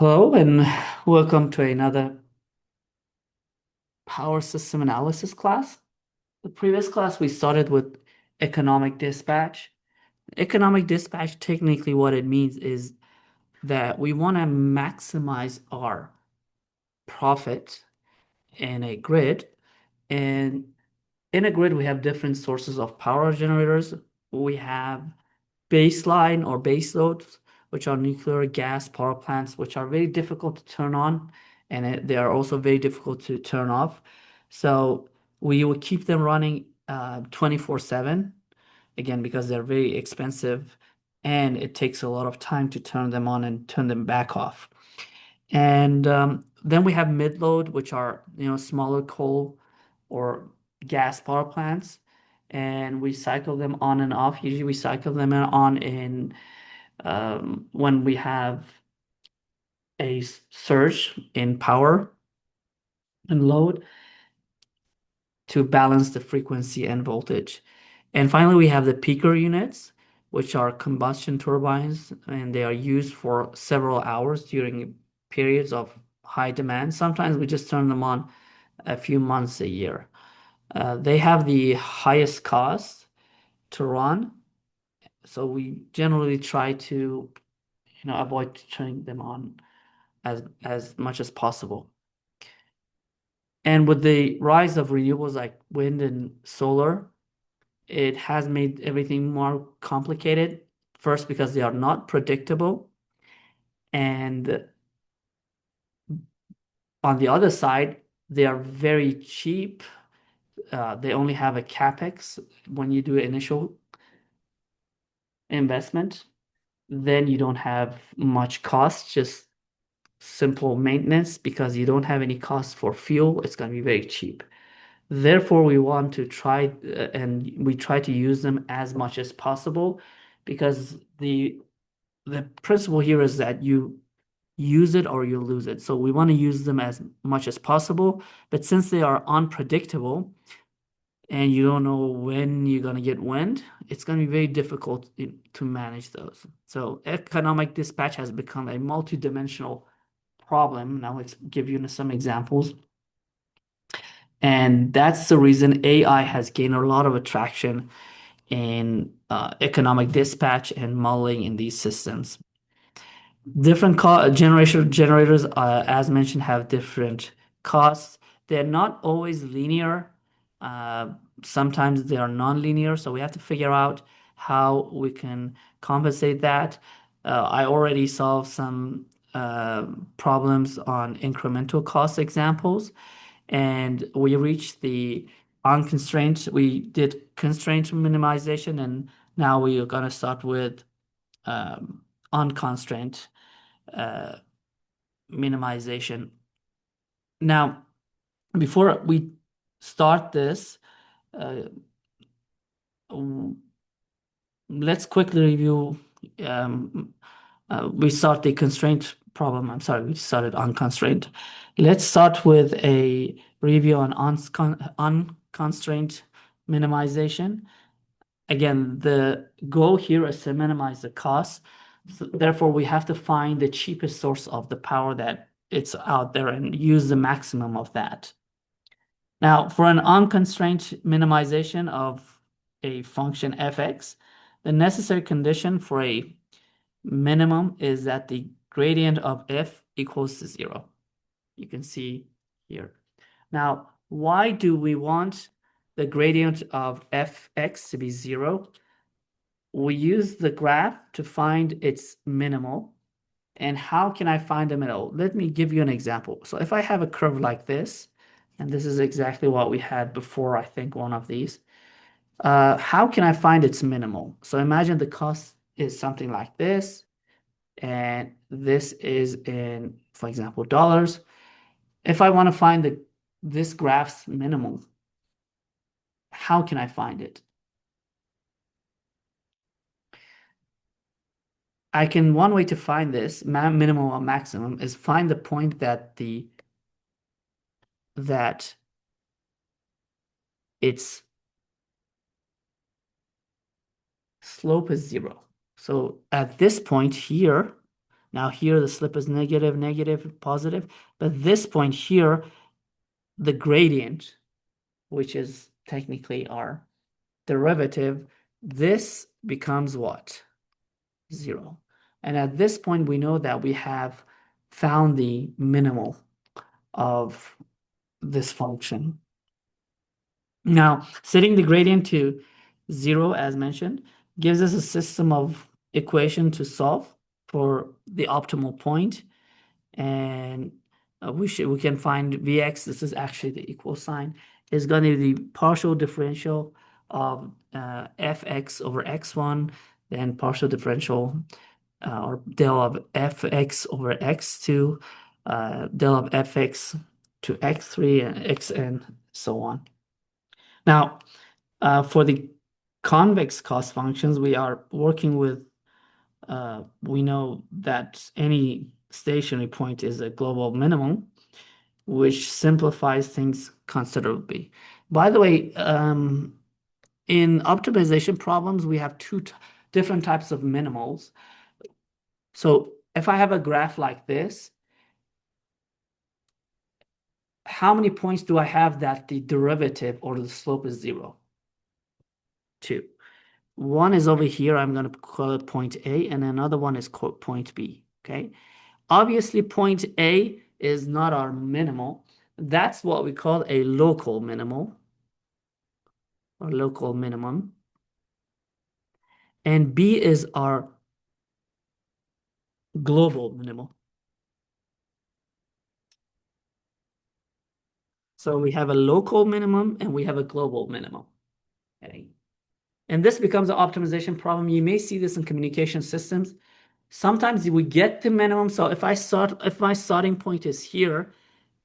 Hello and welcome to another power system analysis class. The previous class we started with economic dispatch. Economic dispatch, technically what it means is that we want to maximize our profit in a grid. And in a grid, we have different sources of power generators. We have baseline or base loads, which are nuclear gas power plants, which are very difficult to turn on, and they are also very difficult to turn off. So we will keep them running 24/7, again, because they're very expensive and it takes a lot of time to turn them on and turn them back off. And then we have mid load, which are smaller coal or gas power plants, and we cycle them on and off. Usually, we cycle them on in when we have a surge in power and load to balance the frequency and voltage. And finally, we have the peaker units, which are combustion turbines, and they are used for several hours during periods of high demand. Sometimes we just turn them on a few months a year. They have the highest cost to run, so we generally try to, avoid turning them on as much as possible. And with the rise of renewables like wind and solar, it has made everything more complicated. First, because they are not predictable. And on the other side, they are very cheap. They only have a capex when you do initial investment. Then you don't have much cost, just simple maintenance because you don't have any cost for fuel. It's going to be very cheap. Therefore, we want to try and we try to use them as much as possible because the principle here is that you use it or you lose it. So we want to use them as much as possible. But since they are unpredictable and you don't know when you're going to get wind, it's going to be very difficult to manage those. So economic dispatch has become a multidimensional problem. Now let's give you some examples. And that's the reason AI has gained a lot of attraction in economic dispatch and modeling in these systems. Different generators, as mentioned, have different costs. They're not always linear. Uh, Sometimes they are non-linear, so we have to figure out how we can compensate that. I already solved some problems on incremental cost examples, and we reached the unconstrained. We did constraint minimization, and now we are going to start with unconstrained uh, minimization. Now, before we start this, uh, let's quickly review. Um, we start the constraint problem. I'm sorry, we started unconstrained. Let's start with a review on unconstrained minimization. Again, the goal here is to minimize the cost. So therefore, we have to find the cheapest source of the power that it's out there and use the maximum of that. Now, for an unconstrained minimization of a function fx, the necessary condition for a minimum is that the gradient of f equals to 0. You can see here. Now, why do we want the gradient of fx to be 0? We use the graph to find its minimal. And how can I find the middle? Let me give you an example. So if I have a curve like this, and this is exactly what we had before, I think one of these, how can I find its minimal? So imagine the cost is something like this, and this is in, for example, dollars. If I want to find this graph's minimum, how can I find it? One way to find this minimum or maximum is find the point that its slope is 0. So at this point here, Now here the slope is negative, negative, positive, but this point here, the gradient, which is technically our derivative, this becomes what? 0. And at this point, we know that we have found the minimal of this function. Now, setting the gradient to 0, as mentioned, gives us a system of equation to solve for the optimal point. And we can find Vx, this is actually the equal sign, is going to be the partial differential of fx over x1, then partial differential or del of fx over x2, del of fx to x3 and x and so on. Now, for the convex cost functions, we are working with, we know that any stationary point is a global minimum, which simplifies things considerably. By the way, in optimization problems, we have two different types of minimals. So if I have a graph like this, how many points do I have that the derivative or the slope is 0? 2. One is over here, I'm going to call it point A, and another one is called point B, okay? Obviously, point A is not our minimal. That's what we call a local minimal or local minimum. And B is our global minimal. So we have a local minimum and we have a global minimum. Okay. And this becomes an optimization problem. You may see this in communication systems. Sometimes we get the minimum. So if my starting point is here,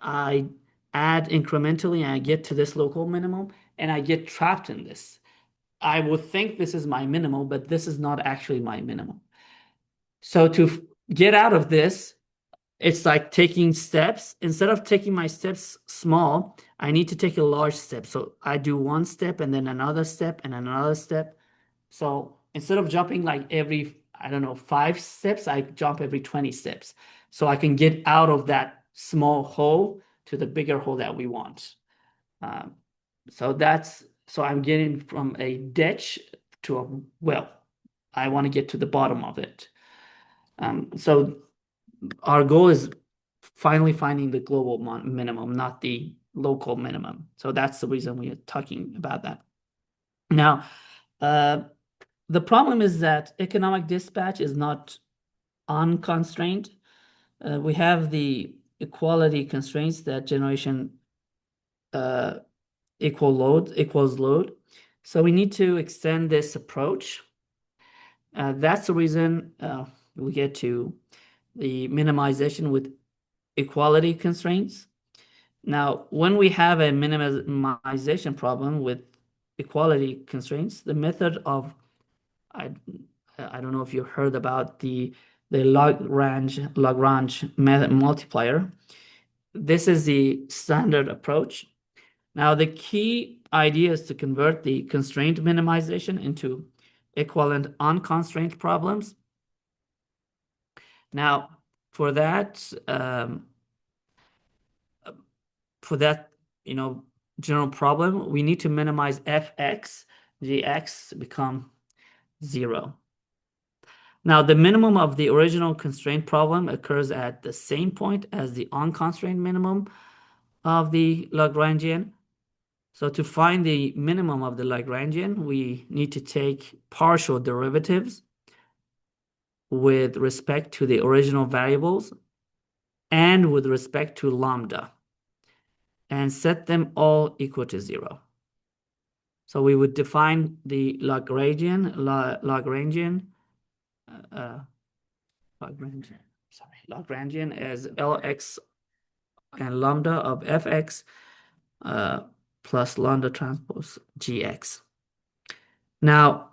I add incrementally and I get to this local minimum and I get trapped in this. I would think this is my minimum, but this is not actually my minimum. So to get out of this, it's like taking steps. Instead of taking my steps small, I need to take a large step. So I do one step and then another step and another step. So instead of jumping like every, I don't know, 5 steps, I jump every 20 steps. So I can get out of that small hole to the bigger hole that we want. So I'm getting from a ditch to a well. I want to get to the bottom of it. So our goal is finally finding the global minimum, not the local minimum. So that's the reason we are talking about that. Now, the problem is that economic dispatch is not unconstrained. We have the equality constraints that generation equals load. So we need to extend this approach. That's the reason we get to the minimization with equality constraints. Now, when we have a minimization problem with equality constraints, the method of, I don't know if you heard about the Lagrange multiplier. This is the standard approach. Now, the key idea is to convert the constraint minimization into equivalent unconstrained problems. Now, for that, general problem, we need to minimize fx, gx become 0. Now, the minimum of the original constraint problem occurs at the same point as the unconstrained minimum of the Lagrangian. So to find the minimum of the Lagrangian, we need to take partial derivatives with respect to the original variables and with respect to lambda and set them all equal to 0. So we would define the Lagrangian as Lx and lambda of fx plus lambda transpose gx. Now,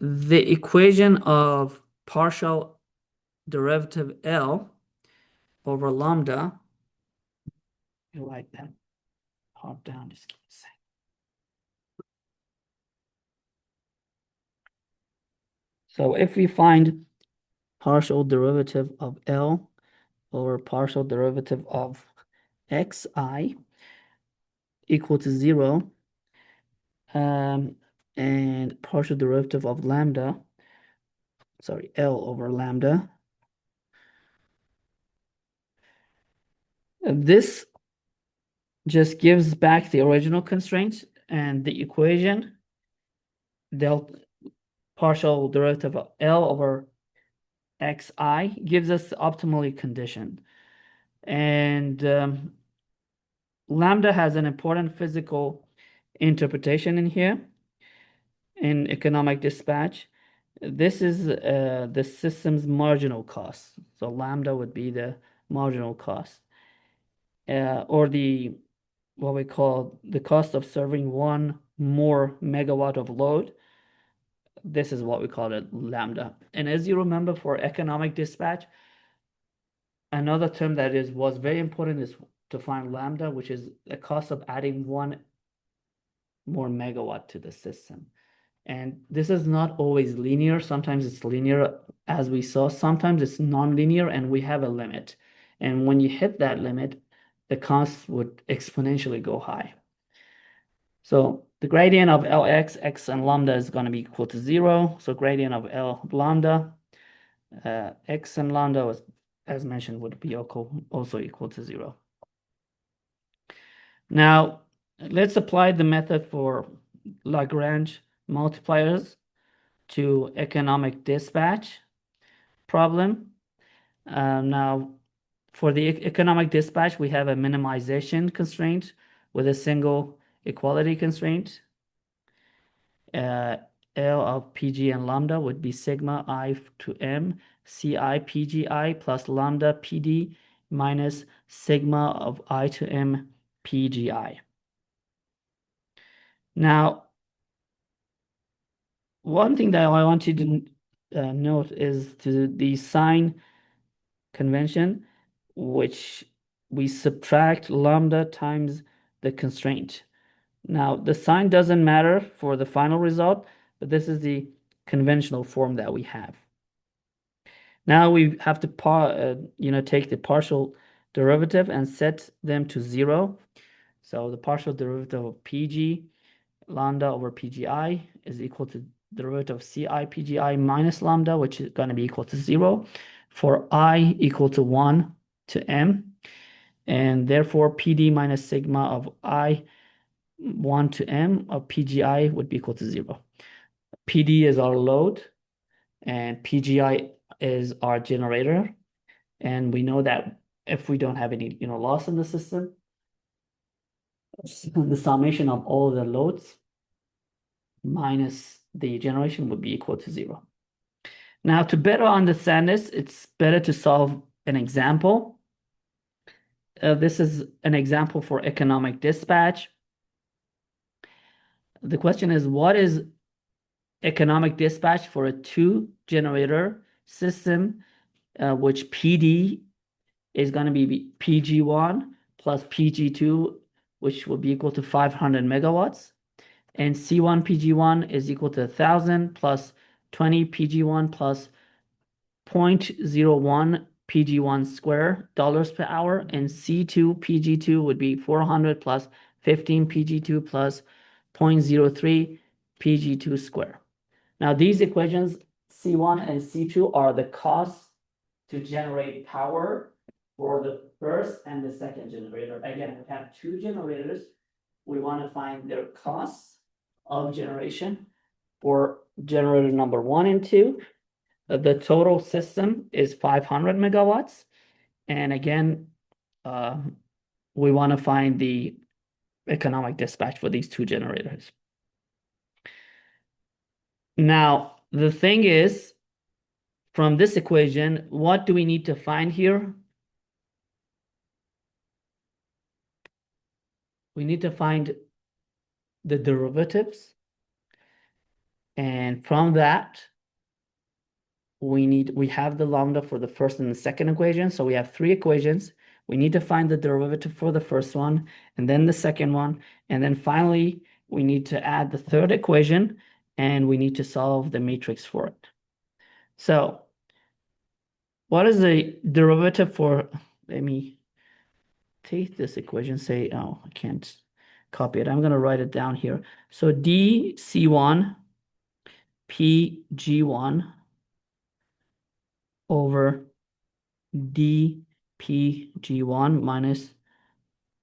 the equation of partial derivative L over lambda, you like that? Hop down, just give me a second. So if we find partial derivative of L over partial derivative of xi equal to 0, and partial derivative of lambda, sorry, L over lambda. This just gives back the original constraint, and the equation del partial derivative of L over xi gives us the optimally condition. And lambda has an important physical interpretation in here in economic dispatch. This is the system's marginal cost. So lambda would be the marginal cost, or what we call the cost of serving one more megawatt of load. This is what we call it lambda. And as you remember, for economic dispatch, another term that was very important is to find lambda, which is the cost of adding one more megawatt to the system. And this is not always linear. Sometimes it's linear, as we saw. Sometimes it's non-linear, and we have a limit. And when you hit that limit, the cost would exponentially go high. So the gradient of Lx, x, and lambda is going to be equal to 0. So gradient of L lambda, x and lambda was, as mentioned, would be also equal to 0. Now, let's apply the method for Lagrange multipliers to economic dispatch problem. Now, for the economic dispatch, we have a minimization constraint with a single equality constraint. L of PG and lambda would be sigma I to m Ci PGI plus lambda PD minus sigma of I to m PGI. Now, one thing that I want you to note is to the sign convention, which we subtract lambda times the constraint. Now, the sign doesn't matter for the final result, but this is the conventional form that we have. Now we have to take the partial derivative and set them to 0. So the partial derivative of PG lambda over PGI is equal to the derivative of Ci PGI minus lambda, which is going to be equal to 0, for I equal to 1 to m. And therefore, PD minus sigma of I 1 to m of PGI would be equal to 0. PD is our load, and PGI is our generator. And we know that if we don't have any loss in the system, the summation of all the loads minus the generation would be equal to 0. Now, to better understand this, it's better to solve an example. This is an example for economic dispatch. The question is, what is economic dispatch for a 2-generator system, which PD is going to be PG1 plus PG2, which will be equal to 500 megawatts. And C1 PG1 is equal to 1,000 plus 20 PG1 plus 0.01 PG1 square dollars per hour. And C2 PG2 would be 400 plus 15 PG2 plus 0.03 PG2 square. Now, these equations, C1 and C2, are the costs to generate power for the first and the second generator. Again, we have 2 generators. We want to find their costs of generation for generator number 1 and 2. The total system is 500 megawatts. And again, we want to find the economic dispatch for these 2 generators. Now, the thing is, from this equation, what do we need to find here? We need to find the derivatives. And from that, we have the lambda for the first and the second equation. So we have 3 equations. We need to find the derivative for the first one, and then the second one. And then finally, we need to add the third equation, and we need to solve the matrix for it. So What is the derivative for, let me take this equation, say, oh, I can't copy it. I'm going to write it down here. So dC1 PG1 over dPG1 minus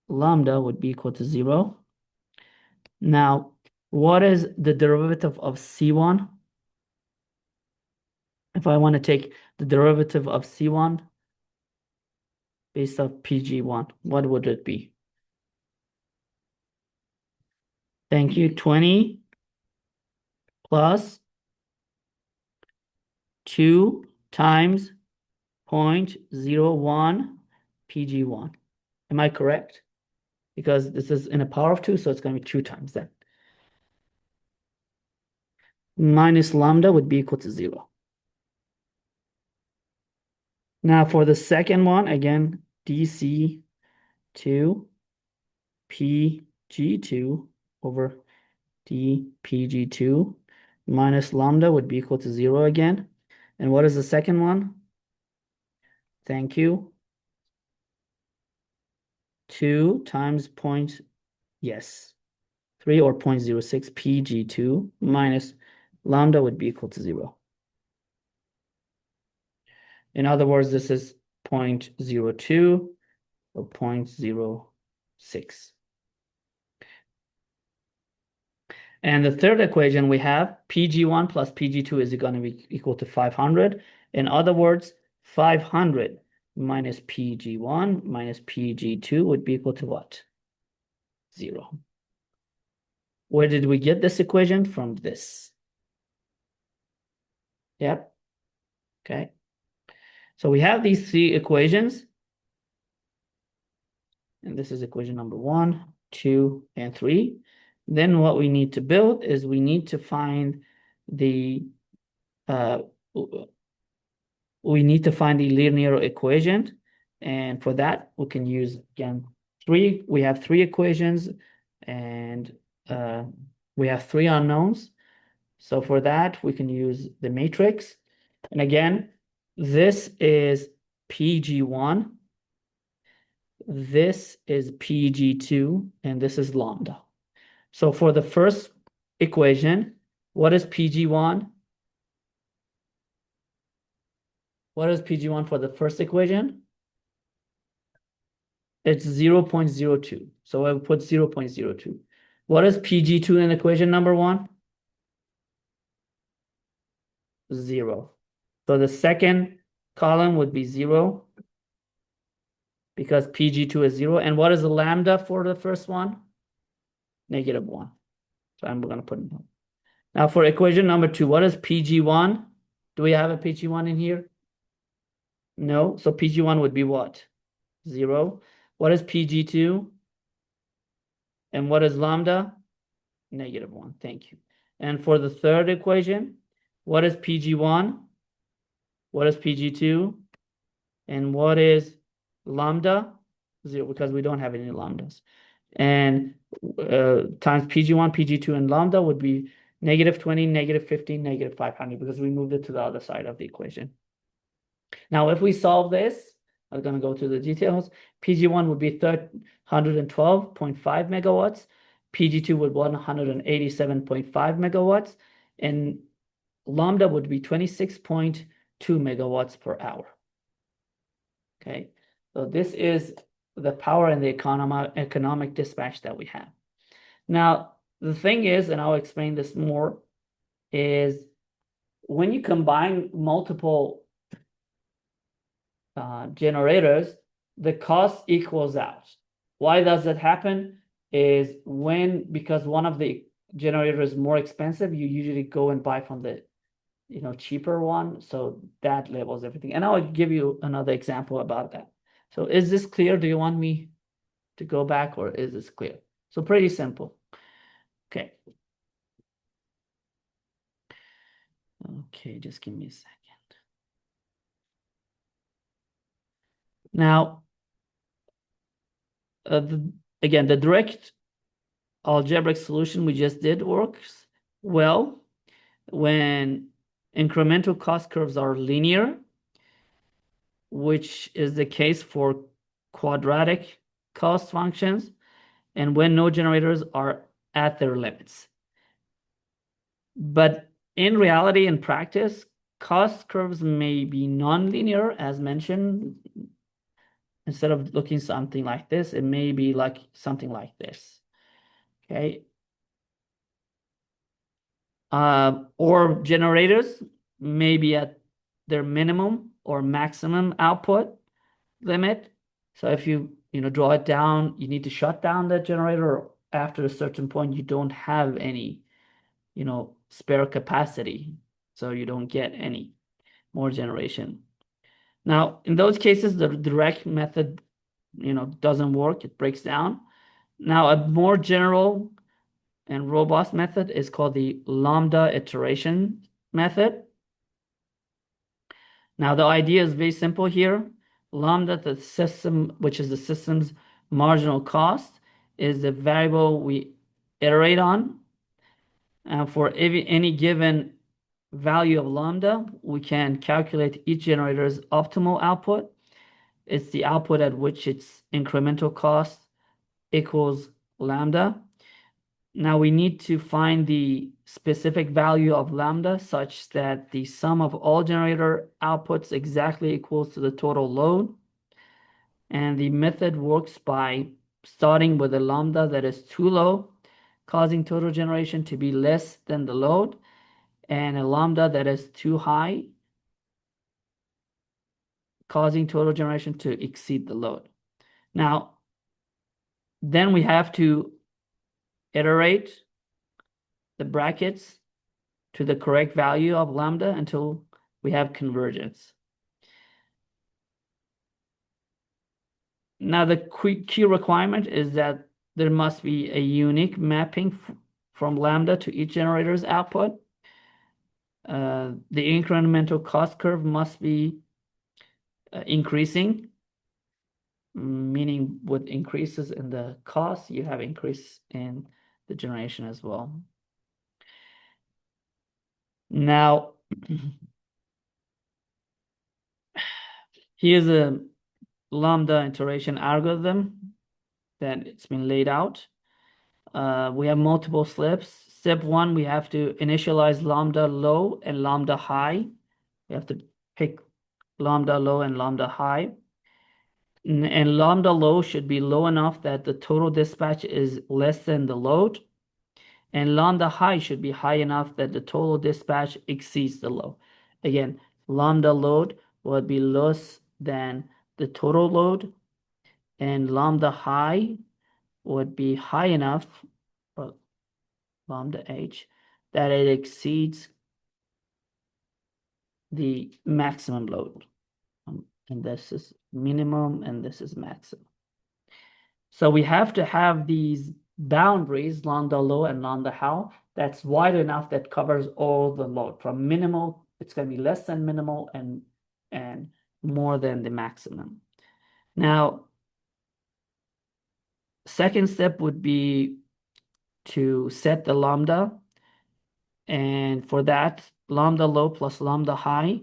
lambda would be equal to 0. Now, what is the derivative of C1? If I want to take the derivative of C1 based off PG1, what would it be? Thank you. 20 plus 2 times 0.01 PG1. Am I correct? Because this is in a power of 2, so it's going to be 2 times that. Minus lambda would be equal to 0. Now for the second one, again, dC2 PG2 over dPG2 minus lambda would be equal to 0 again. And what is the second one? Thank you. 2 times point, yes, 3 or 0.06 PG2 minus lambda would be equal to 0. In other words, this is 0.02 or 0.06. And the third equation we have PG1 plus PG2 is going to be equal to 500. In other words, 500 minus PG1 minus PG2 would be equal to what? 0. Where did we get this equation? From this. Yep. Okay. So we have these 3 equations. And this is equation number 1, 2, and 3. Then what we need to build is we need to find the linear equation. And for that, we can use, again, we have 3 equations, and we have 3 unknowns. So for that, we can use the matrix. And again, this is PG1, this is PG2, and this is lambda. So for the first equation, what is PG1? What is PG1 for the first equation? It's 0.02. So I will put 0.02. What is PG2 in equation number 1? 0. So the second column would be 0 because PG2 is 0. And what is the lambda for the first one? -1. So I'm going to put it in. Now for equation number 2, what is PG1? Do we have a PG1 in here? No. So PG1 would be what? 0. What is PG2? And what is lambda? -1. Thank you. And for the third equation, what is PG1? What is PG2? And what is lambda? 0, because we don't have any lambdas. And times PG1, PG2, and lambda would be -20, -15, -500, because we moved it to the other side of the equation. Now, if we solve this, I'm going to go to the details. PG1 would be 112.5 megawatts. PG2 would be 187.5 megawatts. And lambda would be 26.2 megawatts per hour. Okay, so this is the power and the economic dispatch that we have. Now, the thing is, and I'll explain this more, is when you combine multiple generators, the cost equals out. Why does that happen? Is because one of the generators is more expensive, you usually go and buy from the cheaper one. So that levels everything. And I'll give you another example about that. So is this clear? Do you want me to go back, or is this clear? So pretty simple. Okay. Okay, just give me a second. Now, again, the direct algebraic solution we just did works well when incremental cost curves are linear which is the case for quadratic cost functions, and when no generators are at their limits. But in reality, in practice, cost curves may be nonlinear, as mentioned. Instead of looking something like this, it may be like something like this. Okay. Or generators may be at their minimum or maximum output limit. So if you draw it down, you need to shut down that generator. After a certain point, you don't have any spare capacity, so you don't get any more generation. Now, in those cases, the direct method doesn't work, it breaks down. Now, a more general and robust method is called the lambda iteration method. Now, the idea is very simple here. Lambda, the system, which is the system's marginal cost, is the variable we iterate on. For any given value of lambda, we can calculate each generator's optimal output. It's the output at which its incremental cost equals lambda. Now we need to find the specific value of lambda such that the sum of all generator outputs exactly equals to the total load. And the method works by starting with a lambda that is too low, causing total generation to be less than the load, and a lambda that is too high, causing total generation to exceed the load. Now, then we have to iterate the brackets to the correct value of lambda until we have convergence. Now, the key requirement is that there must be a unique mapping from lambda to each generator's output. The incremental cost curve must be increasing, meaning with increases in the cost, you have increase in the generation as well. Now, here's a lambda iteration algorithm that it's been laid out. We have multiple steps. Step 1, we have to initialize lambda low and lambda high. We have to pick lambda low and lambda high. And lambda low should be low enough that the total dispatch is less than the load. And lambda high should be high enough that the total dispatch exceeds the load. Again, lambda load would be less than the total load, and lambda high would be high enough, or lambda h, that it exceeds the maximum load. And this is minimum and this is maximum. So we have to have these boundaries, lambda low and lambda high, that's wide enough that covers all the load. From minimal, it's going to be less than minimal and more than the maximum. Now, second step would be to set the lambda. And for that, lambda low plus lambda high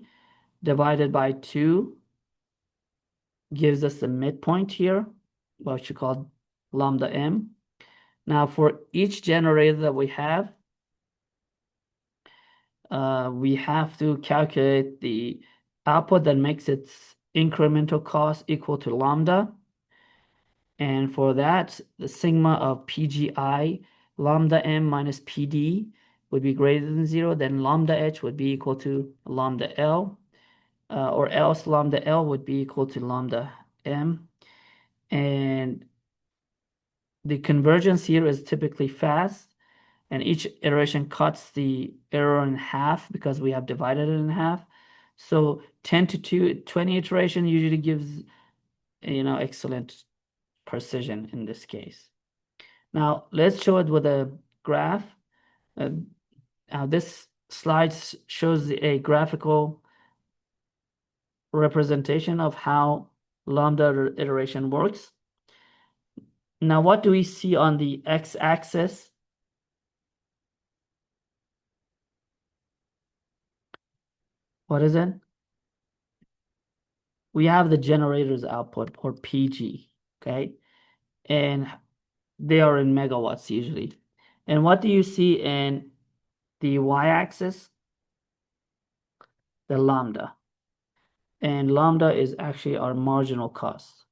divided by 2 gives us the midpoint here, what you call lambda m. Now, for each generator that we have to calculate the output that makes its incremental cost equal to lambda. And for that, the sigma of PGI, lambda m minus PD would be greater than 0, then lambda h would be equal to lambda L, or else lambda L would be equal to lambda m. And the convergence here is typically fast, and each iteration cuts the error in half because we have divided it in half. So 10 to 20 iteration usually gives excellent precision in this case. Now let's show it with a graph. This slide shows a graphical representation of how lambda iteration works. Now, what do we see on the x-axis? What is it? we have the generator's output, or PG, okay? And they are in megawatts usually. And what do you see in the y-axis? The lambda. And lambda is actually our marginal cost.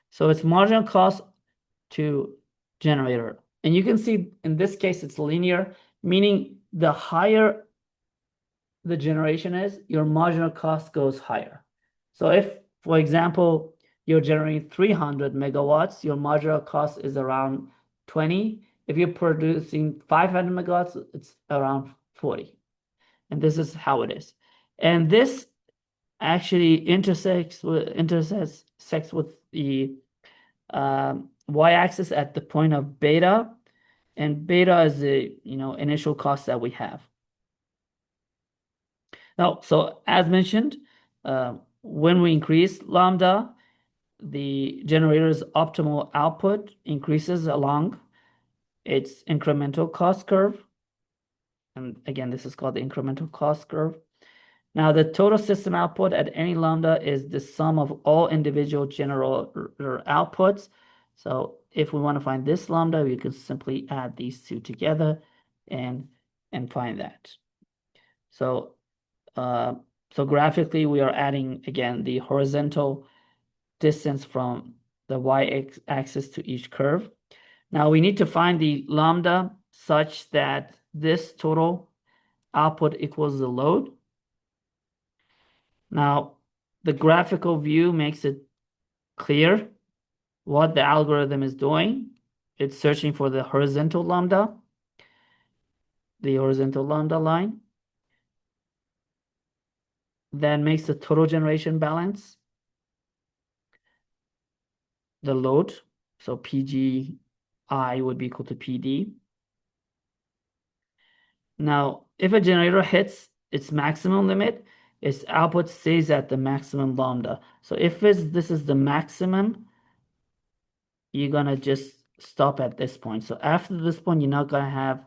So it's marginal cost to generator. And you can see in this case, it's linear, meaning the higher the generation is, your marginal cost goes higher. So if, for example, you're generating 300 megawatts, your marginal cost is around 20. If you're producing 500 megawatts, it's around 40. And this is how it is. And this actually intersects with the y-axis at the point of beta, and beta is the initial cost that we have. Now, so as mentioned, when we increase lambda, the generator's optimal output increases along its incremental cost curve. And again, this is called the incremental cost curve. Now, the total system output at any lambda is the sum of all individual generator outputs. So if we want to find this lambda, we can simply add these two together and find that. So so graphically, we are adding again the horizontal distance from the y-axis to each curve. Now we need to find the lambda such that this total output equals the load. Now, the graphical view makes it clear what the algorithm is doing. It's searching for the horizontal lambda line. Then makes the total generation balance the load. So PGI would be equal to PD. Now, if a generator hits its maximum limit, its output stays at the maximum lambda. So if this is the maximum, you're gonna just stop at this point. So after this point, you're not gonna have,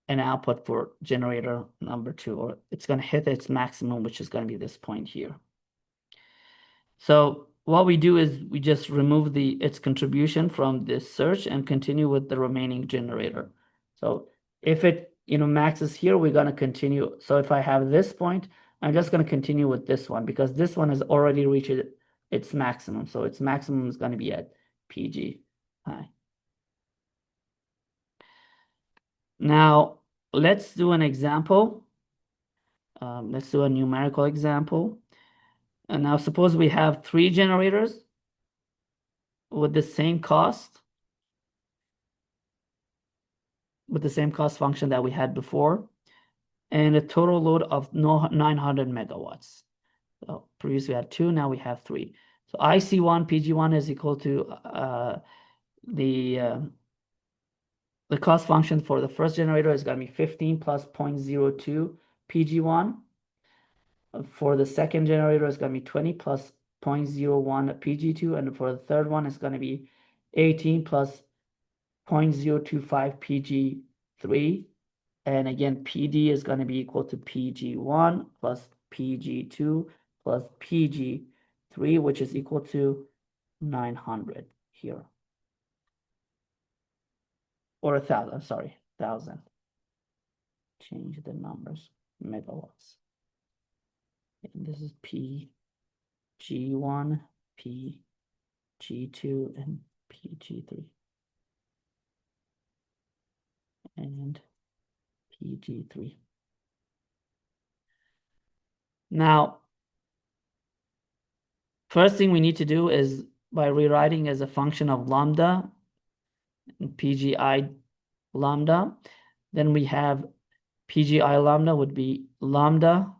an output for generator number 2, or it's gonna hit its maximum, which is gonna be this point here. So what we do is we just remove its contribution from this search and continue with the remaining generator. So if it maxes here, we're gonna continue. So if I have this point, I'm just gonna continue with this one because this one has already reached its maximum. So its maximum is gonna be at PG high. Now let's do an example. Let's do a numerical example. And now suppose we have 3 generators with the same cost, function that we had before, and a total load of 900 megawatts. So previously we had 2, now we have 3. So IC1, PG1 is equal to the cost function for the first generator is going to be 15 plus 0.02 PG1. For the second generator, it's going to be 20 plus 0.01 PG2. And for the third one, it's going to be 18 plus 0.025 PG3. And again, PD is going to be equal to PG1 plus PG2 plus PG3, which is equal to 900 here. Or 1,000, I'm sorry, 1,000. Change the numbers, megawatts. And this is PG1, PG2, and PG3. And PG3. Now, first thing we need to do is by rewriting as a function of lambda, PGI lambda, then we have PGI lambda would be lambda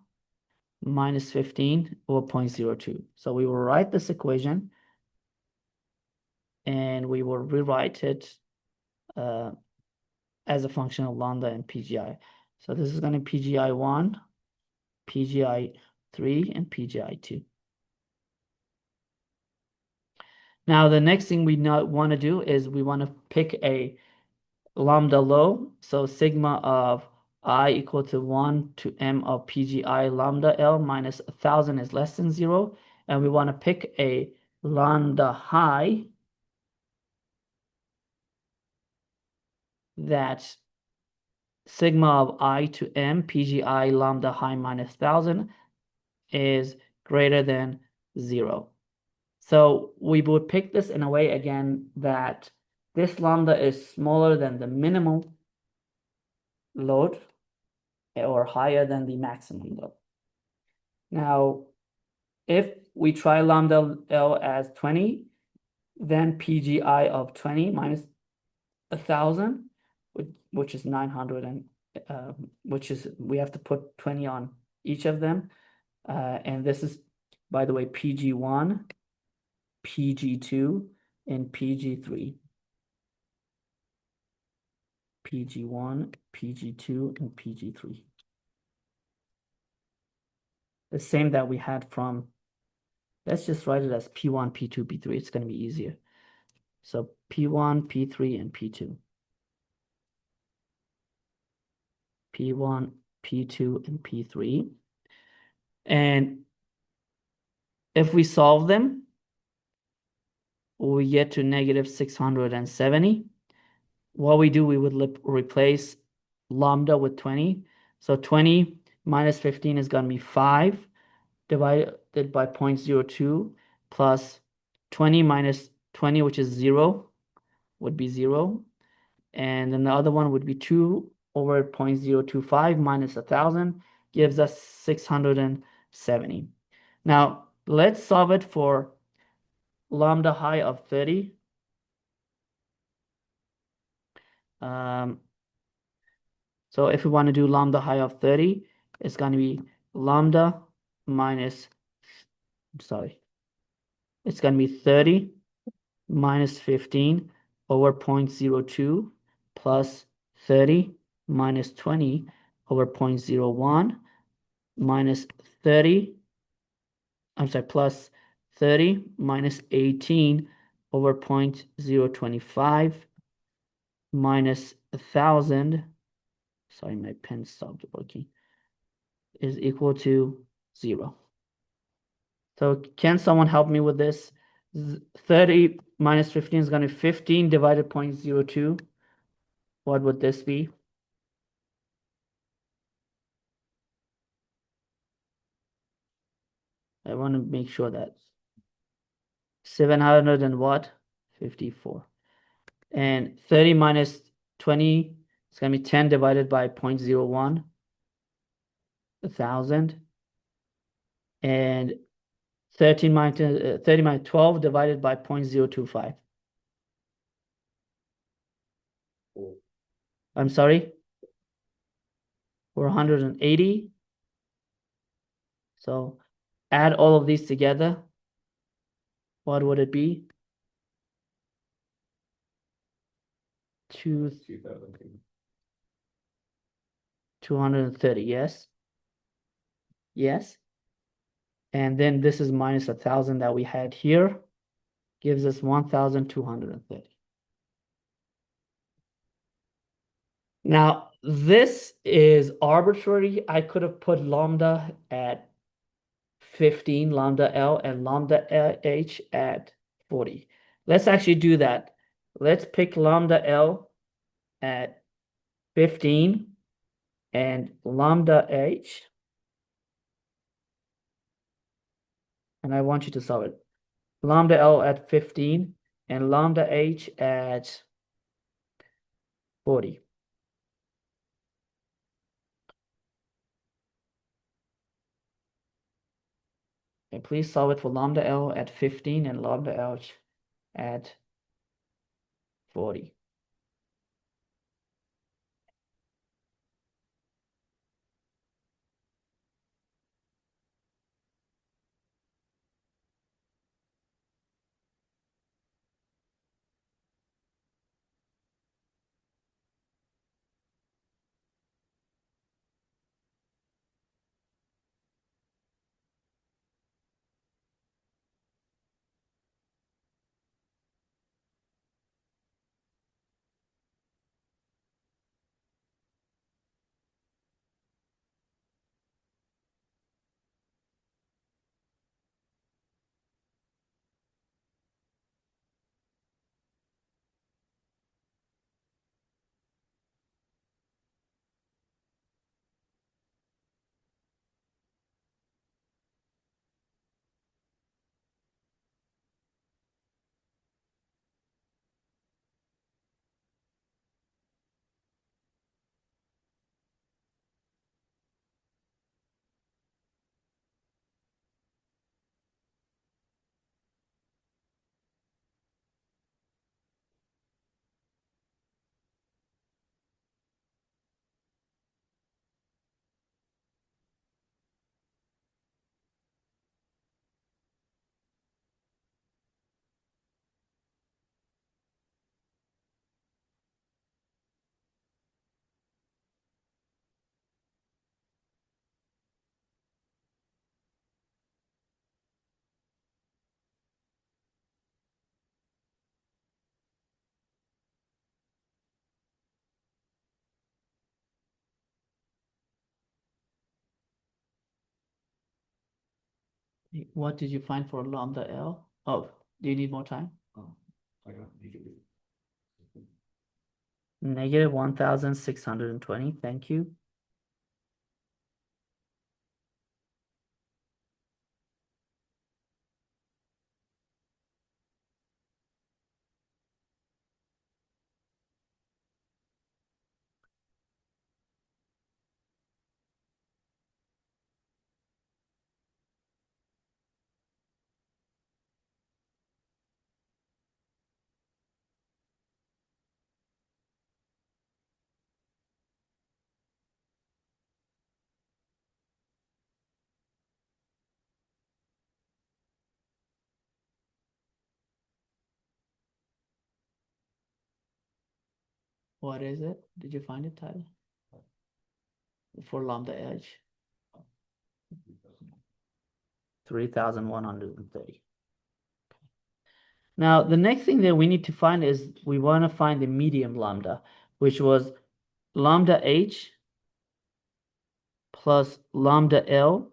minus 15 over 0.02. So we will write this equation and we will rewrite it as a function of lambda and PGI. So this is going to be PGI1, PGI3, and PGI2. Now the next thing we want to do is we want to pick a lambda low, so sigma of I equal to 1 to m of PGI lambda L minus 1,000 is less than 0, and we want to pick a lambda high that sigma of I to m PGI lambda high minus 1,000 is greater than 0. So we would pick this in a way again that this lambda is smaller than the minimal load or higher than the maximum load. Now, if we try lambda L as 20, then PGI of 20 minus 1,000, which is 900, and which is, we have to put 20 on each of them. And this is, by the way, PG1, PG2, and PG3. PG1, PG2, and PG3. The same that we had from, let's just write it as P1, P2, P3. It's going to be easier. So P1, P3, and P2. P1, P2, and P3. And if we solve them, we get to negative 670. What we do, we would replace lambda with 20. So 20 minus 15 is going to be 5 divided by 0.02 plus 20 minus 20, which is 0, would be 0. And then the other one would be 2 over 0.025 minus 1,000 gives us 670. Now, let's solve it for lambda high of 30. So if we want to do lambda high of 30, it's going to be lambda minus, sorry, it's going to be 30 minus 15 over 0.02 plus 30 minus 20 over 0.01 minus 30, I'm sorry, plus 30 minus 18 over 0.025 minus 1,000, sorry, my pen stopped working, is equal to 0. So can someone help me with this? 30 minus 15 is going to be 15 divided 0.02. What would this be? I want to make sure that 700 and what? 54. And 30 minus 20 is going to be 10 divided by 0.01, 1,000. And 30 minus 12 divided by 0.025. I'm sorry? 480. So add all of these together. What would it be? 230, yes? Yes. And then this is minus 1,000 that we had here, gives us 1,230. Now, this is arbitrary. I could have put lambda at 15, lambda L, and lambda H at 40. Let's actually do that. Let's pick lambda L at 15 and lambda H. And I want you to solve it. Lambda L at 15 and lambda H at 40. Okay, please solve it for lambda L at 15 and lambda H at 40. What did you find for lambda L? Oh, do you need more time? I got negative. Negative 1,620. Thank you. What is it? Did you find it, Tyler? For lambda edge? 3,130. Now, the next thing that we need to find is we want to find the medium lambda, which was lambda h plus lambda L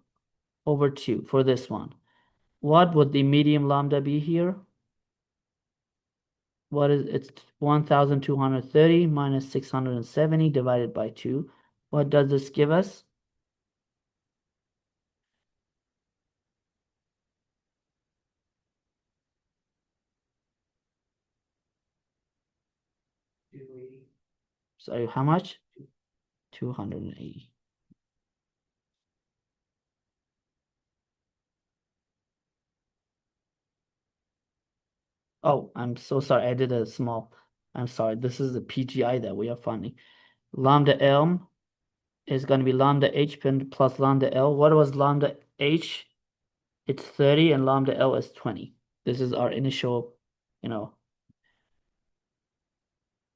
over 2 for this one. What would the medium lambda be here? What is it's 1,230 minus 670 divided by 2. What does this give us? Sorry, how much? 280. Oh, I'm so sorry. I did a small. I'm sorry. This is the PGI that we are finding. Lambda L is going to be lambda H plus lambda L. What was lambda H? It's 30 and lambda L is 20. This is our initial,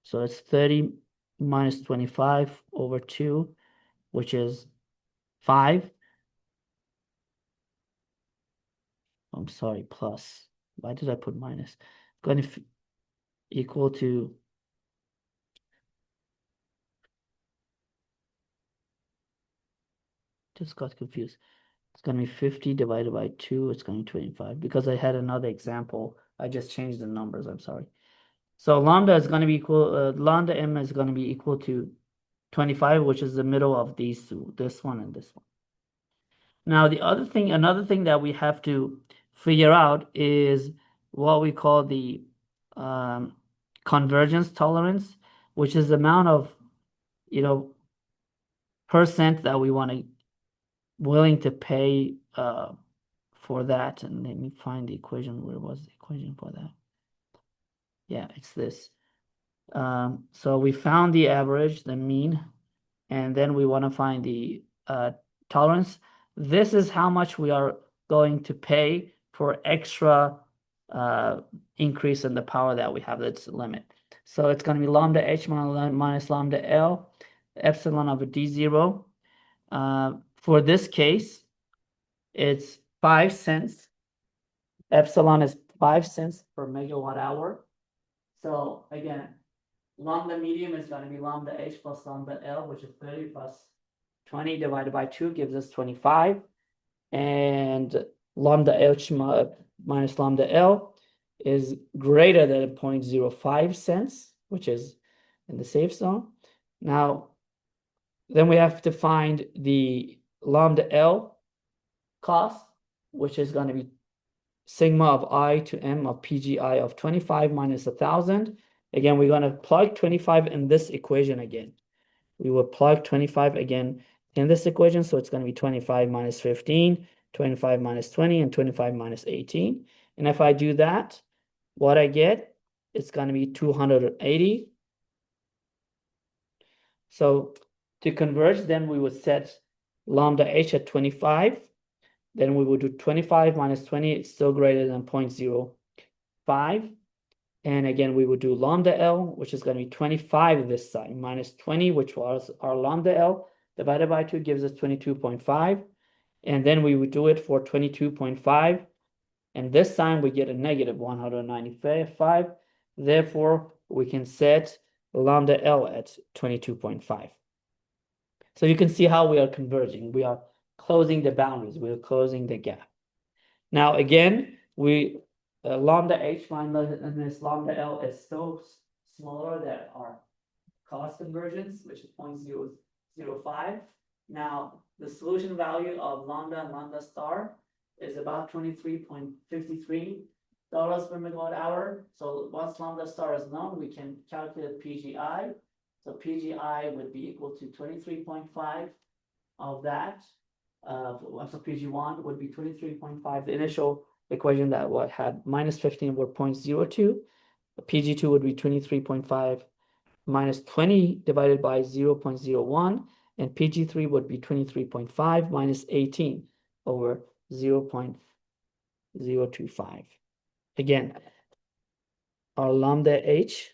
so it's 30 minus 25 over 2, which is 5. I'm sorry, plus. Why did I put minus? It's going to equal to just got confused. It's going to be 50 divided by 2. It's going to be 25 because I had another example. I just changed the numbers. I'm sorry. So lambda is going to be equal, lambda m is going to be equal to 25, which is the middle of these two, this one and this one. Now, another thing that we have to figure out is what we call the convergence tolerance, which is the amount of, percent that we want to willing to pay for that. And let me find the equation. Where was the equation for that? Yeah, it's this. So we found the average, the mean, and then we want to find the tolerance. This is how much we are going to pay for extra increase in the power that we have. That's the limit. So it's going to be lambda h minus lambda L, epsilon over d0. For this case, it's 5 cents. Epsilon is 5 cents per megawatt hour. So again, lambda medium is going to be lambda h plus lambda L, which is 30 plus 20 divided by 2 gives us 25. And lambda h minus lambda L is greater than 0.05 cents, which is in the safe zone. Now, then we have to find the lambda L cost, which is going to be sigma of I to M of PGI of 25 minus 1,000. Again, we're going to plug 25 in this equation again. We will plug 25 again in this equation. So it's going to be 25 minus 15, 25 minus 20, and 25 minus 18. And if I do that, what I get, it's going to be 280. So to converge, then we would set lambda h at 25. Then we would do 25 minus 20, it's still greater than 0.05. And again, we would do lambda L, which is going to be 25 this side, minus 20, which was our lambda L, divided by 2 gives us 22.5. And then we would do it for 22.5. And this time we get a negative 195. Therefore, we can set lambda L at 22.5. So you can see how we are converging. We are closing the boundaries. We are closing the gap. Now, again, we lambda H minus lambda L is still smaller than our cost convergence, which is 0.005. Now, the solution value of lambda and lambda star is about $23.53 per megawatt hour. So once lambda star is known, we can calculate PGI. So PGI would be equal to 23.5 of that. So PG1 would be 23.5. The initial equation that had minus 15 were 0.02. PG2 would be 23.5 minus 20 divided by 0.01, and PG3 would be 23.5 minus 18 over 0.025. Again, our lambda H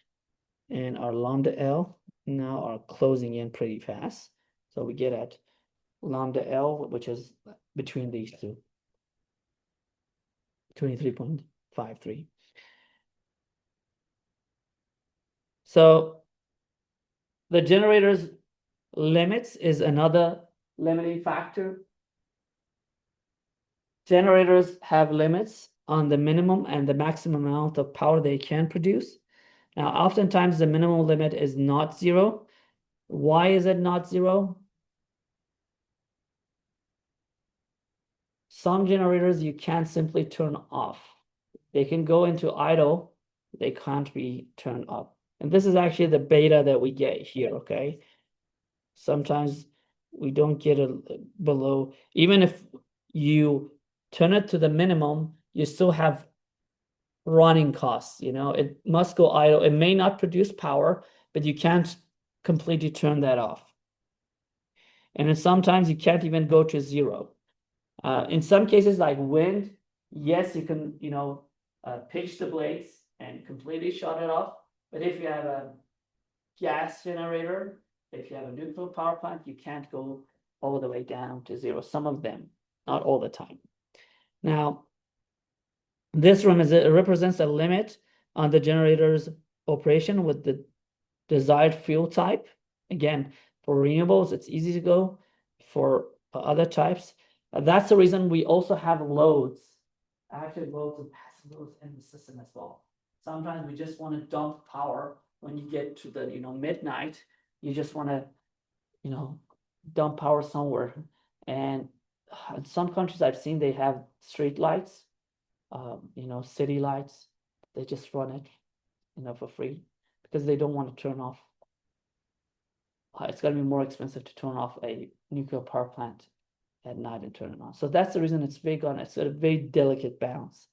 and our lambda L now are closing in pretty fast. So we get at lambda L, which is between these two, 23.53. So the generator's limits is another limiting factor. Generators have limits on the minimum and the maximum amount of power they can produce. Now, oftentimes the minimum limit is not zero. Why is it not zero? Some generators you can't simply turn off. They can go into idle, they can't be turned off. And this is actually the beta that we get here, okay? Sometimes we don't get it below, even if you turn it to the minimum, you still have running costs, it must go idle. It may not produce power, but you can't completely turn that off. And then sometimes you can't even go to zero. In some cases like wind, yes, you can, pitch the blades and completely shut it off. But if you have a gas generator, if you have a nuclear power plant, you can't go all the way down to zero. Some of them, not all the time. Now, this represents a limit on the generator's operation with the desired fuel type. Again, for renewables, it's easy to go. For other types, that's the reason we also have loads, active loads and passive loads in the system as well. Sometimes we just want to dump power when you get to the midnight. You just want to dump power somewhere. And in some countries I've seen, they have street lights, city lights. They just run it for free because they don't want to turn off. It's going to be more expensive to turn off a nuclear power plant at night and turn it on. So that's the reason it's big on it. It's a very delicate balance.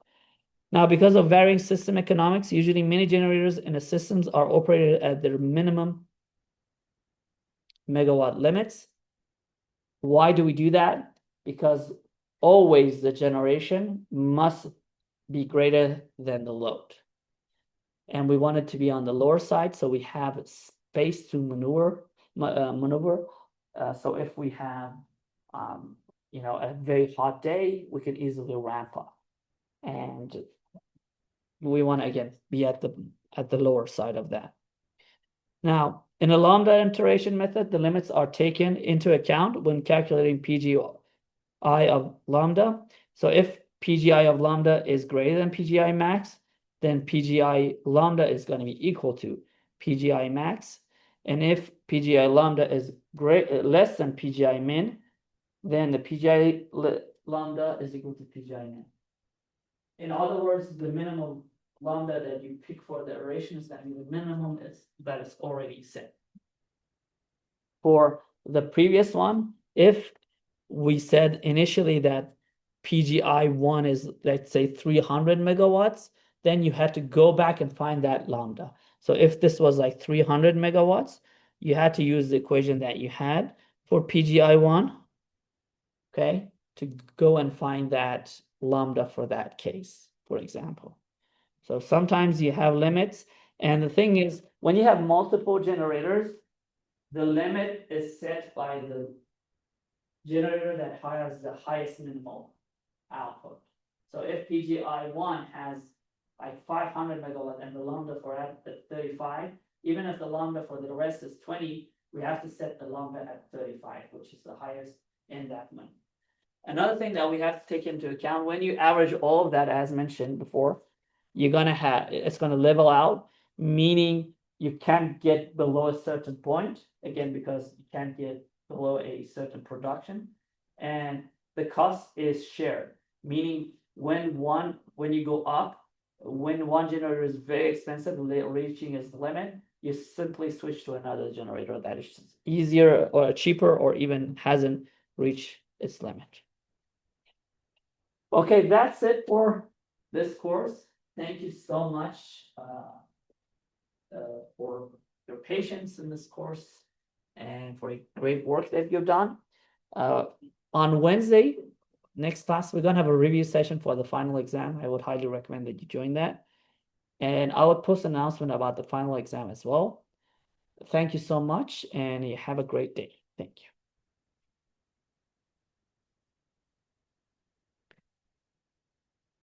Now, because of varying system economics, usually many generators in the systems are operated at their minimum megawatt limits. Why do we do that? Because always the generation must be greater than the load. And we want it to be on the lower side, so we have space to maneuver. So if we have, a very hot day, we can easily ramp up. And we want to, again, be at the lower side of that. Now, in a lambda iteration method, the limits are taken into account when calculating PGI of lambda. So if PGI of lambda is greater than PGI max, then PGI lambda is going to be equal to PGI max. And if PGI lambda is less than PGI min, then the PGI lambda is equal to PGI min. In other words, the minimum lambda that you pick for the iteration is going to be the minimum that is already set. For the previous one, if we said initially that PGI1 is, let's say, 300 megawatts, then you had to go back and find that lambda. So if this was like 300 megawatts, you had to use the equation that you had for PGI1, okay, to go and find that lambda for that case, for example. So sometimes you have limits. And the thing is, when you have multiple generators, the limit is set by the generator that has the highest minimal output. So if PGI1 has like 500 megawatt and the lambda for at 35, even if the lambda for the rest is 20, we have to set the lambda at 35, which is the highest in that one. Another thing that we have to take into account, when you average all of that, as mentioned before, you're gonna have, it's gonna level out, meaning you can't get below a certain point, again, because you can't get below a certain production. And the cost is shared, meaning when you go up, when one generator is very expensive, reaching its limit, you simply switch to another generator that is easier or cheaper or even hasn't reached its limit. Okay, that's it for this course. Thank you so much for your patience in this course and for a great work that you've done. On Wednesday, next class, we're gonna have a review session for the final exam. I would highly recommend that you join that. And I would post an announcement about the final exam as well. Thank you so much, and you have a great day. Thank you.